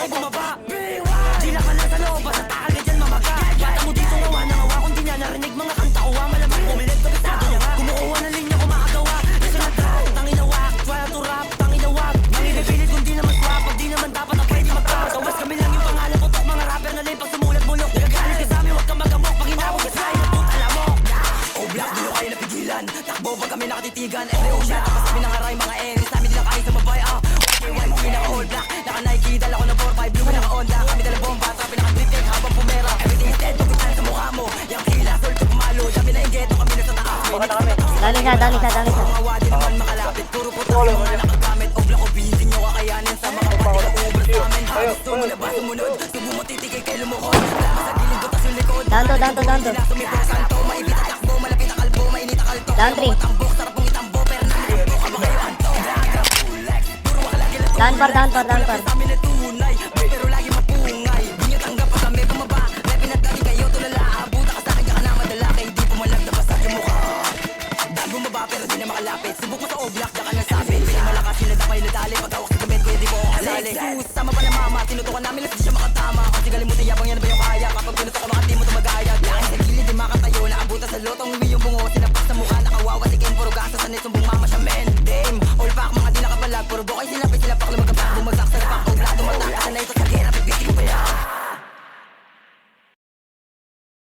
ako bumaba. Di na ka lang sa loob, basta takal ka dyan mamaga. Bata mo dito ngawa na ngawa, kung di na narinig mga kanta ko malamang pumilit ko bisado niya nga. Kumukuha ng linya ko makagawa. Kasi nag-trap, tanginawa, try to rap, tanginawa. Ang ibipilit kung di naman swap, pag di naman dapat na pwede mag-trap. Tawas kami lang yung pangalan, putok mga rapper na lame pag sumulat bulok. Nagagalit ka sa amin, huwag kang magamok, pag hinawag ka sa akin, puta lamok. Oh black, di nyo kayo napigilan. Takbo pag kami nakatitigan. Every ocean, tapos kami nangaray mga enemies namin di lang kaya sa mabay. One queen ang all black, naka Nike, dala ko ng 4-5 blue, naka Honda. Kami dala bomba, trapin naka-drip cake habang pumera. Everything is dead, pagkutan sa mukha mo. Yang kila, sol ka pumalo, dami na yung ghetto, kami na sa taas. Dali siya. Mga wadi naman makalapit, puro puto yung mga nakagamit. O black o hindi nyo kakayanin sa mga pati na ubers namin. Gusto mo na ba sumunod? Subo mo titigay kay lumuhod. Lama sa gilid, butas yung likod. Down to. Sumipro santo, maibit at takbo, malapit ang kalbo, mainit ang kalto. Down 3. Tambok, sarap mong itambo, pero nakakbo ka ba kayo anto? Down par. Amin na tunay, pero lagi mapungay. Di nyo tanggap pa kami bumaba. Repin at lagi kayo tulala. Abuta ka sa akin, ka na madala. Kaya hindi pumalag na basta yung mukha. Dahil bumaba pero di na makalapit. Subok mo sa oblak, di ka nasabi. Pinakamalakas sila na kayo nadali. Pagkawak sa gamit ko, hindi po ako kasali. Jesus, sama pa ng mama. Tinutukan namin lang di siya makatama. Kasi galing mo tiyabang yan ba yung kaya. Kapag pinutok ko makati mo tumagaya. Lakas sa gilid, di makatayo. Naabuta sa lotong